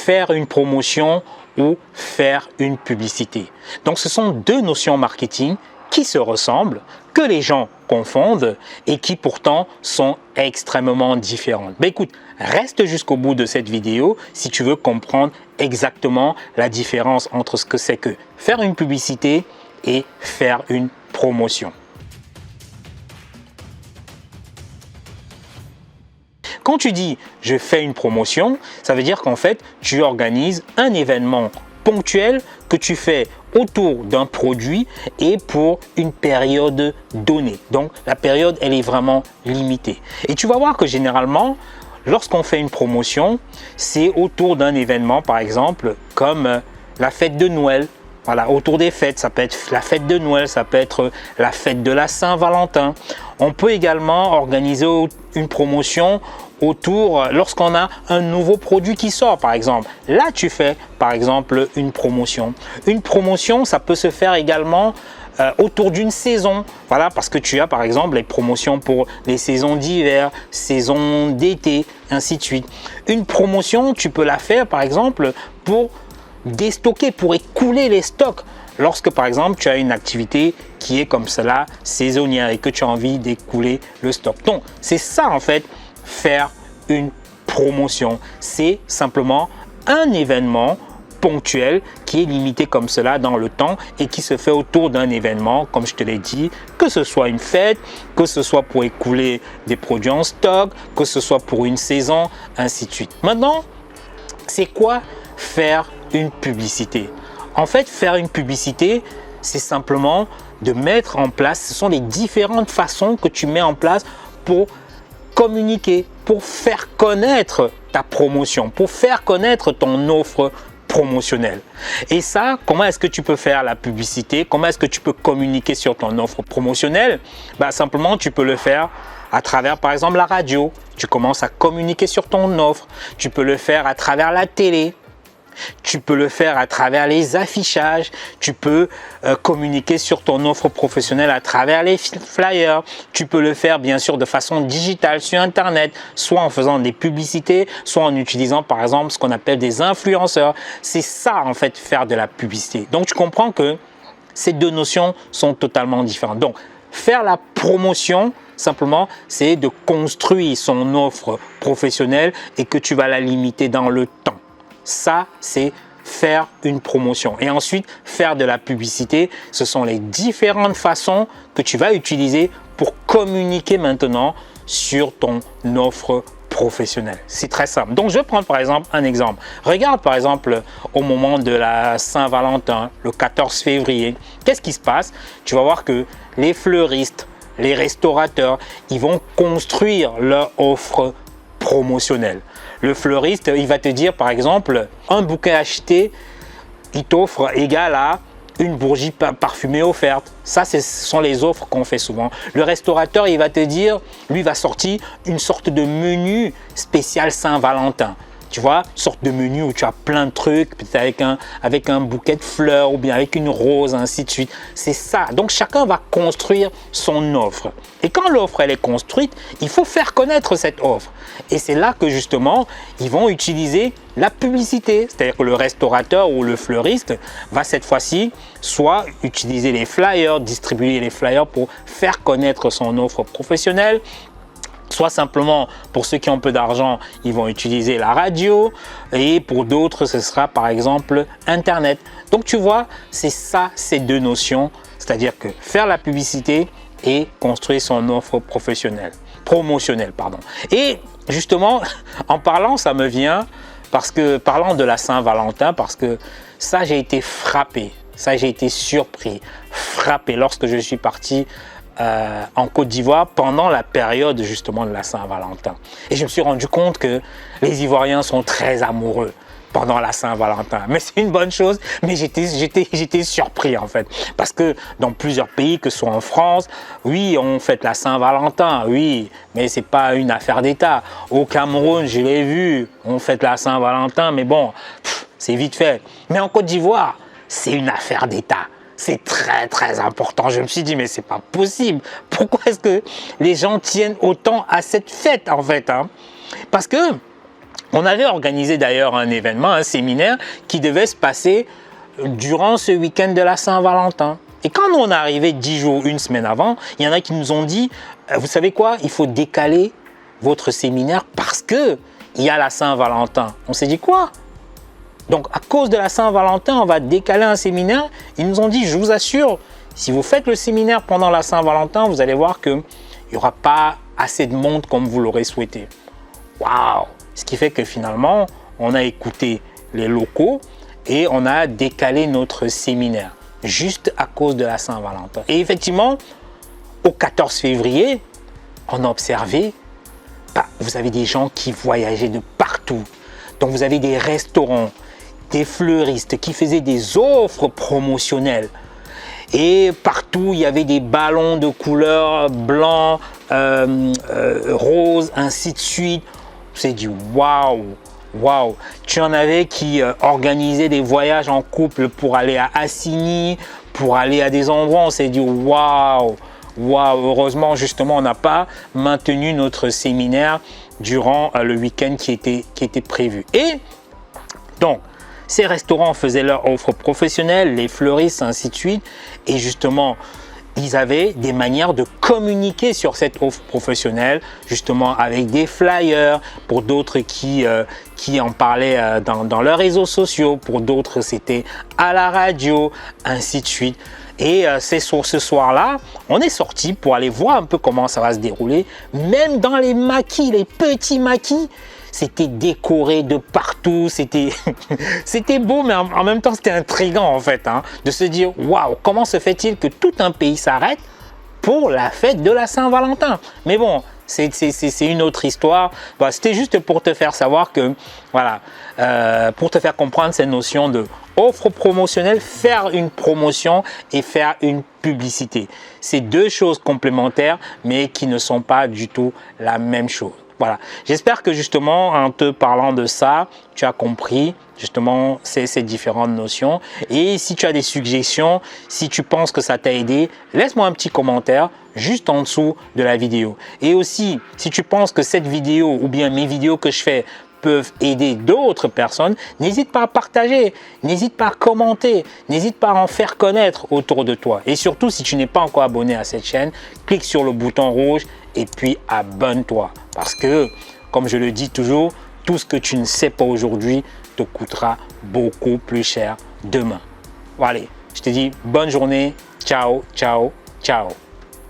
faire une promotion ou faire une publicité. Donc ce sont deux notions marketing qui se ressemblent, que les gens confondent et qui pourtant sont extrêmement différentes. Ben écoute, reste jusqu'au bout de cette vidéo si tu veux comprendre exactement la différence entre ce que c'est que faire une publicité et faire une promotion. Quand tu dis « je fais une promotion », ça veut dire qu'en fait, tu organises un événement ponctuel que tu fais autour d'un produit et pour une période donnée. Donc, la période, elle est vraiment limitée. Et tu vas voir que généralement, lorsqu'on fait une promotion, c'est autour d'un événement, par exemple, comme la fête de Noël. Voilà, autour des fêtes, ça peut être la fête de Noël, ça peut être la fête de la Saint-Valentin. On peut également organiser une promotion autour, lorsqu'on a un nouveau produit qui sort, par exemple. Là, tu fais, par exemple, une promotion. Une promotion, ça peut se faire également autour d'une saison. Voilà, parce que tu as, par exemple, les promotions pour les saisons d'hiver, saison d'été, ainsi de suite. Une promotion, tu peux la faire, par exemple, pour déstocker, pour écouler les stocks. Lorsque par exemple tu as une activité qui est comme cela saisonnière et que tu as envie d'écouler le stock. Donc c'est ça en fait faire une promotion. C'est simplement un événement ponctuel qui est limité comme cela dans le temps et qui se fait autour d'un événement, comme je te l'ai dit, que ce soit une fête, que ce soit pour écouler des produits en stock, que ce soit pour une saison, ainsi de suite. Maintenant, c'est quoi faire une publicité? En fait, faire une publicité, c'est simplement de mettre en place, ce sont les différentes façons que tu mets en place pour communiquer, pour faire connaître ta promotion, pour faire connaître ton offre promotionnelle. Et ça, comment est-ce que tu peux faire la publicité? Comment est-ce que tu peux communiquer sur ton offre promotionnelle? Simplement, tu peux le faire à travers, par exemple, la radio. Tu commences à communiquer sur ton offre. Tu peux le faire à travers la télé. Tu peux le faire à travers les affichages, tu peux communiquer sur ton offre professionnelle à travers les flyers, tu peux le faire bien sûr de façon digitale sur Internet, soit en faisant des publicités, soit en utilisant par exemple ce qu'on appelle des influenceurs. C'est ça en fait faire de la publicité. Donc tu comprends que ces deux notions sont totalement différentes. Donc faire la promotion, simplement, c'est de construire son offre professionnelle et que tu vas la limiter dans le temps. Ça, c'est faire une promotion. Et ensuite, faire de la publicité, ce sont les différentes façons que tu vas utiliser pour communiquer maintenant sur ton offre professionnelle. C'est très simple. Donc, je vais prendre par exemple un exemple. Regarde par exemple au moment de la Saint-Valentin, le 14 février. Qu'est-ce qui se passe? Tu vas voir que les fleuristes, les restaurateurs, ils vont construire leur offre promotionnelle. Le fleuriste, il va te dire par exemple, un bouquet acheté, il t'offre égal à une bougie parfumée offerte. Ça, ce sont les offres qu'on fait souvent. Le restaurateur, il va te dire, lui va sortir une sorte de menu spécial Saint-Valentin. Tu vois, une sorte de menu où tu as plein de trucs, peut-être avec un bouquet de fleurs ou bien avec une rose, ainsi de suite. C'est ça. Donc, chacun va construire son offre. Et quand l'offre, elle est construite, il faut faire connaître cette offre. Et c'est là que justement, ils vont utiliser la publicité. C'est-à-dire que le restaurateur ou le fleuriste va cette fois-ci soit utiliser les flyers, distribuer les flyers pour faire connaître son offre professionnelle, soit simplement pour ceux qui ont peu d'argent, ils vont utiliser la radio et pour d'autres, ce sera par exemple Internet. Donc tu vois, c'est ça ces deux notions, c'est-à-dire que faire la publicité et construire son offre promotionnelle. Et justement, en parlant, ça me vient parlant de la Saint-Valentin, parce que ça, j'ai été frappé, ça, j'ai été surpris, frappé lorsque je suis parti en Côte d'Ivoire pendant la période justement de la Saint-Valentin. Et je me suis rendu compte que les Ivoiriens sont très amoureux pendant la Saint-Valentin. Mais c'est une bonne chose, mais j'étais surpris en fait. Parce que dans plusieurs pays, que ce soit en France, oui, on fête la Saint-Valentin, oui, mais c'est pas une affaire d'État. Au Cameroun, je l'ai vu, on fête la Saint-Valentin, mais bon, c'est vite fait. Mais en Côte d'Ivoire, c'est une affaire d'État. C'est très très important. Je me suis dit, mais c'est pas possible. Pourquoi est-ce que les gens tiennent autant à cette fête en fait, hein? Parce que On avait organisé d'ailleurs un événement, un séminaire qui devait se passer durant ce week-end de la Saint-Valentin. Et quand on est arrivé 10 jours, une semaine avant, il y en a qui nous ont dit, vous savez quoi, il faut décaler votre séminaire parce que il y a la Saint-Valentin. On s'est dit quoi? Donc à cause de la Saint-Valentin, on va décaler un séminaire. Ils nous ont dit, je vous assure, si vous faites le séminaire pendant la Saint-Valentin, vous allez voir qu'il n'y aura pas assez de monde comme vous l'aurez souhaité. Waouh! Ce qui fait que finalement, on a écouté les locaux et on a décalé notre séminaire juste à cause de la Saint-Valentin. Et effectivement, au 14 février, on a observé, vous avez des gens qui voyageaient de partout. Donc vous avez des restaurants, des fleuristes qui faisaient des offres promotionnelles. Et partout, il y avait des ballons de couleur blanc, rose, ainsi de suite. On s'est dit, waouh, waouh. Tu en avais qui organisaient des voyages en couple pour aller à Assigny, pour aller à des endroits. On s'est dit, waouh, waouh. Heureusement, justement, on n'a pas maintenu notre séminaire durant le week-end qui était prévu. Et donc, ces restaurants faisaient leur offre professionnelle, les fleuristes, ainsi de suite. Et justement, ils avaient des manières de communiquer sur cette offre professionnelle, justement avec des flyers, pour d'autres qui en parlaient dans leurs réseaux sociaux, pour d'autres c'était à la radio, ainsi de suite. Et c'est sur ce soir-là, on est sorti pour aller voir un peu comment ça va se dérouler. Même dans les maquis, les petits maquis, c'était décoré de partout, c'était beau, mais en même temps, c'était intriguant en fait, hein, de se dire, waouh, comment se fait-il que tout un pays s'arrête pour la fête de la Saint-Valentin? Mais bon, c'est une autre histoire. Bah, c'était juste pour te faire savoir que, voilà, pour te faire comprendre cette notion de offre promotionnelle, faire une promotion et faire une publicité. C'est deux choses complémentaires, mais qui ne sont pas du tout la même chose. Voilà, j'espère que justement en te parlant de ça, tu as compris justement ces différentes notions. Et si tu as des suggestions, si tu penses que ça t'a aidé, laisse-moi un petit commentaire juste en dessous de la vidéo. Et aussi, si tu penses que cette vidéo ou bien mes vidéos que je fais peuvent aider d'autres personnes, n'hésite pas à partager, n'hésite pas à commenter, n'hésite pas à en faire connaître autour de toi. Et surtout, si tu n'es pas encore abonné à cette chaîne, clique sur le bouton rouge et puis abonne-toi. Parce que, comme je le dis toujours, tout ce que tu ne sais pas aujourd'hui te coûtera beaucoup plus cher demain. Bon, allez, je te dis bonne journée. Ciao, ciao, ciao.